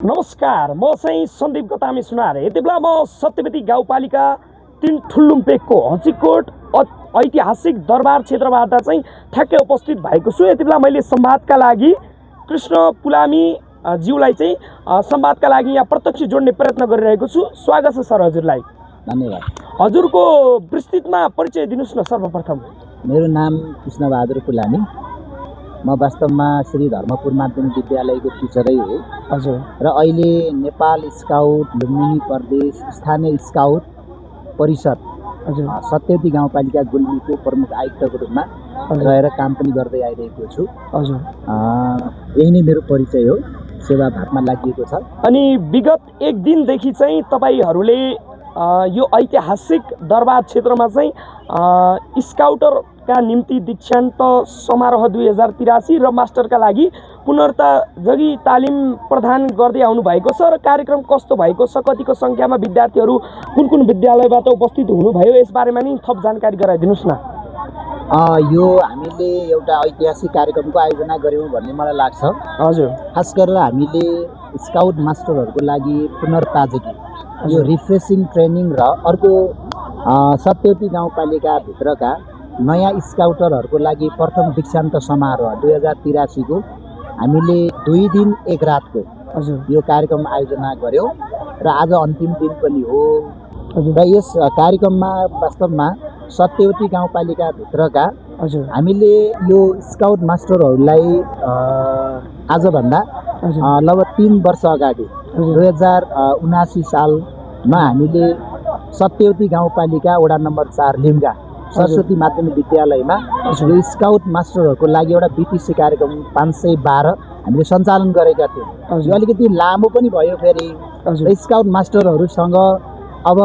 नमस्कार, म चाहिँ सन्दीप गतामी सुनार। यति बेला म सत्यवती गाउँपालिका 3 ठुल्लुम्पेकको हँसीकोट ऐतिहासिक दरबार क्षेत्रबाट चाहिँ ठ्याक्कै उपस्थित भएको छु। यति बेला मैले संवादका लागि कृष्ण पुलामी ज्यूलाई चाहिँ संवादका लागि यहाँ प्रत्यक्ष जोड्ने प्रयत्न गरिरहेको छु। स्वागत छ सर हजुरलाई। धन्यवाद। हजुरको विस्तृतमा परिचय दिनुस् न सर्वप्रथम। मेरो नाम कृष्ण बहादुर पुलामी। म वास्तवमा श्री धर्मपुर माध्यमिक विद्यालयको टिचरै हो। हजुर। र अहिले नेपाल स्काउट लुम्बिनी प्रदेश स्थानीय स्काउट परिषद सत्यवती गाउँपालिका गुल्मीको प्रमुख आयुक्तको रूपमा रहेर काम पनि गर्दै आइरहेको छु। हजुर। यही नै मेरो परिचय हो, सेवा भातमा लागि छ। अनि विगत एक दिनदेखि चाहिँ तपाईहरूले यो ऐतिहासिक दरबार क्षेत्रमा चाहिँ स्काउटरका निम्ति दीक्षान्त समारोह 2083 र मास्टरका लागि पुनर्ताजगी तालिम प्रदान गर्दै आउनु भएको छ। र कार्यक्रम कस्तो भएको छ, कतिको सङ्ख्यामा विद्यार्थीहरू कुन कुन विद्यालयबाट उपस्थित हुनुभयो, यसबारेमा नि थप जानकारी गराइदिनुहोस् न। यो हामीले एउटा ऐतिहासिक कार्यक्रमको आयोजना गऱ्यौँ भन्ने मलाई लाग्छ। हजुर। खास गरेर हामीले स्काउट मास्टरहरूको लागि पुनर्ताजगी, यो रिफ्रेसिङ ट्रेनिङ र अर्को सत्यवती गाउँपालिकाभित्रका नयाँ स्काउटरहरूको लागि प्रथम दीक्षान्त समारोह 2083 को हामीले 2 दिन 1 रातको यो कार्यक्रम आयोजना गऱ्यौँ र आज अन्तिम दिन पनि हो। र यस कार्यक्रममा वास्तवमा सत्यवती गाउँपालिकाभित्रका हामीले यो स्काउट मास्टरहरूलाई आजभन्दा लगभग 3 वर्ष अगाडि 2079 सालमा हामीले सत्यवती गाउँपालिका वडा नम्बर 4 लिम्गा सरस्वती माध्यमिक विद्यालयमा यो स्काउट मास्टरहरूको लागि एउटा बीटीसी कार्यक्रम 512 हामीले सञ्चालन गरेका थियौँ। यो अलिकति लामो पनि भयो। फेरि स्काउट मास्टरहरूसँग अब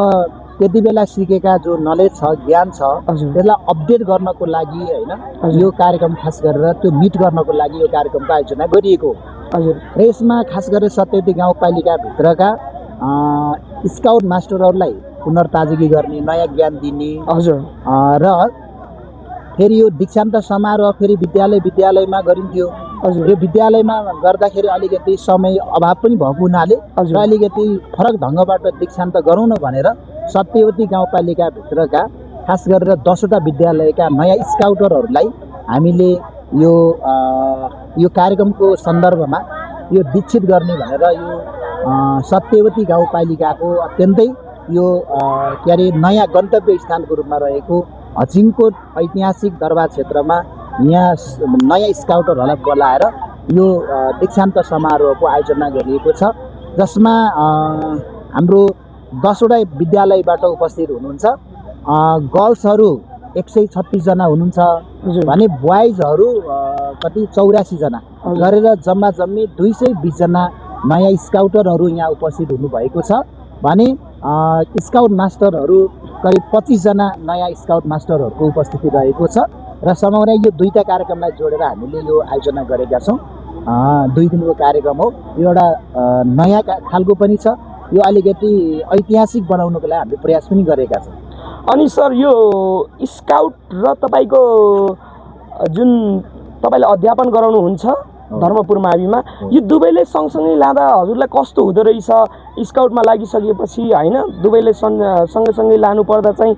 त्यति बेला सिकेका जो नलेज छ, ज्ञान छ, त्यसलाई अपडेट गर्नको लागि होइन, यो कार्यक्रम खास गरेर त्यो मिट गर्नको लागि यो कार्यक्रमको आयोजना गरिएको हो। र यसमा खास गरेर सत्यवती गाउँपालिकाभित्रका स्काउट मास्टरहरूलाई पुनर्ताजगी गर्ने, नयाँ ज्ञान दिने। र फेरि यो दीक्षान्त समारोह फेरि विद्यालयमा गरिन्थ्यो। यो विद्यालयमा गर्दाखेरि अलिकति समय अभाव पनि भएको हुनाले र अलिकति फरक ढङ्गबाट दीक्षान्त गरौँ न भनेर सत्यवती गाउँपालिकाभित्रका खास गरेर 10वटा विद्यालयका नयाँ स्काउटरहरूलाई हामीले यो कार्यक्रमको सन्दर्भमा यो दीक्षित गर्ने भनेर यो सत्यवती गाउँपालिकाको अत्यन्तै यो नयाँ गन्तव्य स्थानको रूपमा रहेको हचिङकोट ऐतिहासिक दरबार क्षेत्रमा यहाँ नयाँ स्काउटरहरूलाई बोलाएर यो दीक्षान्त समारोहको आयोजना गरिएको छ, जसमा हाम्रो 10वटा विद्यालयबाट उपस्थित हुनुहुन्छ। गर्ल्सहरू 136 जना हुनुहुन्छ भने बोइजहरू कति 84 जना गरेर जम्मा 220 जना नयाँ स्काउटरहरू यहाँ उपस्थित हुनुभएको छ भने स्काउट मास्टरहरू करिब 25 जना नयाँ स्काउट मास्टरहरूको उपस्थिति रहेको छ। र समग्र यो 2टा कार्यक्रमलाई जोडेर हामीले यो आयोजना गरेका छौँ। 2 दिनको कार्यक्रम हो। यो एउटा नयाँ खालको पनि छ। यो अलिकति ऐतिहासिक बनाउनको लागि हामीले प्रयास पनि गरेका छौँ। अनि सर, यो स्काउट र तपाईँको जुन तपाईँले अध्यापन गराउनुहुन्छ धर्मपुर माविमा, यो दुवैले सँगसँगै लाँदा हजुरलाई कस्तो हुँदो रहेछ? स्काउटमा लागिसकेपछि होइन, दुवैले सँगसँगै लानु पर्दा चाहिँ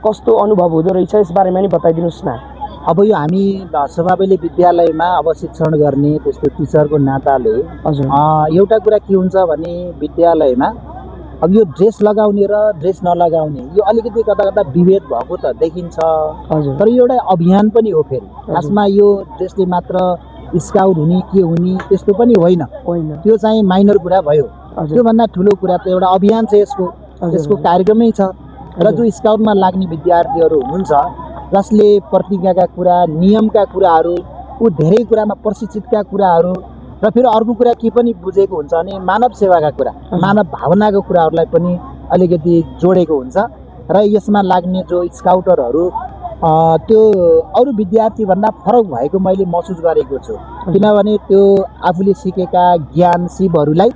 कस्तो अनुभव हुँदो रहेछ, यसबारेमा नि बताइदिनुहोस् न। अब यो हामी स्वाभाविकले विद्यालयमा अब शिक्षण गर्ने त्यस्तो टिचरको नाताले एउटा कुरा के हुन्छ भने विद्यालयमा अब यो ड्रेस लगाउने र ड्रेस नलगाउने यो अलिकति कता कता विभेद भएको त देखिन्छ। तर यो एउटा अभियान पनि हो। फेरि खासमा यो ड्रेसले मात्र स्काउट हुने के हुने त्यस्तो पनि होइन। त्यो चाहिँ माइनर कुरा भयो। त्योभन्दा ठुलो कुरा त एउटा अभियान छ, यसको कार्यक्रमै छ। र जो स्काउटमा लाग्ने विद्यार्थीहरू हुनुहुन्छ जसले प्रतिज्ञाका कुरा, नियमका कुराहरू, धेरै कुरामा प्रशिक्षितका कुराहरू र फेरि अर्को कुरा के पनि बुझेको हुन्छ भने मानव सेवाका कुरा, मानव भावनाको कुराहरूलाई पनि अलिकति जोडेको हुन्छ। र यसमा लाग्ने जो स्काउटरहरू त्यो अरू विद्यार्थीभन्दा फरक भएको मैले महसुस गरेको छु। किनभने त्यो आफूले सिकेका ज्ञान सिपहरूलाई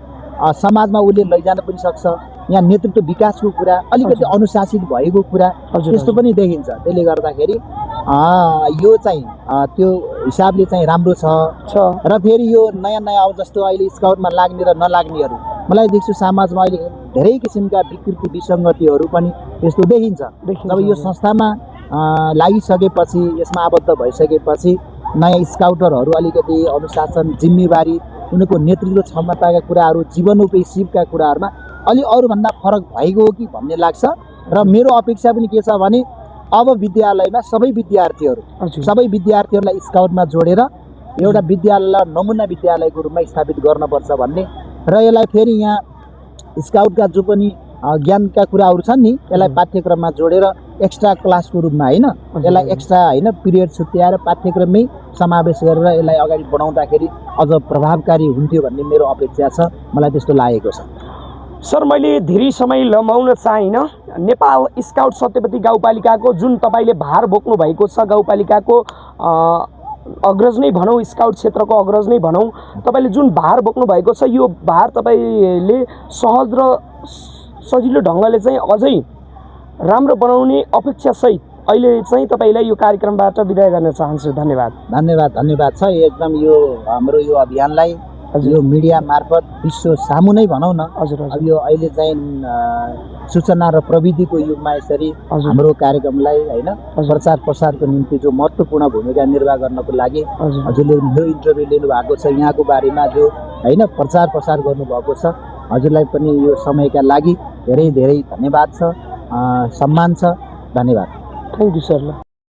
समाजमा उसले लैजान पनि सक्छ। यहाँ नेतृत्व विकासको कुरा, अलिकति अनुशासित भएको कुरा त्यस्तो पनि देखिन्छ। त्यसले गर्दाखेरि यो चाहिँ त्यो हिसाबले चाहिँ राम्रो छ र फेरि यो नयाँ नयाँ अब जस्तो अहिले स्काउटमा लाग्ने र नलाग्नेहरू मलाई देख्छु समाजमा अहिले धेरै किसिमका विकृति विसङ्गतिहरू पनि यस्तो देखिन्छ। जब यो संस्थामा लागिसकेपछि यसमा आबद्ध भइसकेपछि नयाँ स्काउटरहरू अलिकति अनुशासन जिम्मेवारी उनीहरूको नेतृत्व क्षमताका कुराहरू जीवनोपेक्षीका कुराहरूमा अलि अरूभन्दा फरक भएको हो कि भन्ने लाग्छ। र मेरो अपेक्षा पनि के छ भने अब विद्यालयमा सबै विद्यार्थीहरूलाई स्काउटमा जोडेर एउटा विद्यालयलाई नमुना विद्यालयको रूपमा स्थापित गर्नुपर्छ भन्ने र यसलाई फेरि यहाँ स्काउटका जो पनि ज्ञानका कुराहरू छन् नि यसलाई पाठ्यक्रममा जोडेर एक्स्ट्रा क्लासको रूपमा होइन यसलाई एक्स्ट्रा होइन पिरियड छुट्याएर पाठ्यक्रममै समावेश गरेर यसलाई अगाडि बढाउँदाखेरि अझ प्रभावकारी हुन्थ्यो भन्ने मेरो अपेक्षा छ। मलाई त्यस्तो लागेको छ। सर मैले धेरै समय लम्बाउन चाहिनँ। नेपाल स्काउट सत्यपति गाउँपालिकाको जुन तपाईँले भार बोक्नु भएको छ, गाउँपालिकाको अग्रज नै भनौँ, स्काउट क्षेत्रको अग्रज नै भनौँ, तपाईँले जुन भार बोक्नु भएको छ यो भार तपाईँले सहज र सजिलो ढङ्गले चाहिँ अझै राम्रो बनाउने अपेक्षासहित अहिले चाहिँ तपाईँलाई यो कार्यक्रमबाट बिदा गर्न चाहन्छु। धन्यवाद छ। एकदम यो हाम्रो यो अभियानलाई यो मिडिया मार्फत विश्व सामु नै भनौँ न। अब यो अहिले चाहिँ सूचना र प्रविधिको युगमा यसरी हाम्रो कार्यक्रमलाई होइन प्रचार प्रसारको निम्ति जो महत्त्वपूर्ण भूमिका निर्वाह गर्नको लागि हजुरले यो इन्टरभ्यू लिनुभएको छ, यहाँको बारेमा जो होइन प्रचार प्रसार गर्नुभएको छ, हजुरलाई पनि यो समयका लागि धेरै धेरै धन्यवाद छ, सम्मान छ। धन्यवाद। Thank you sir.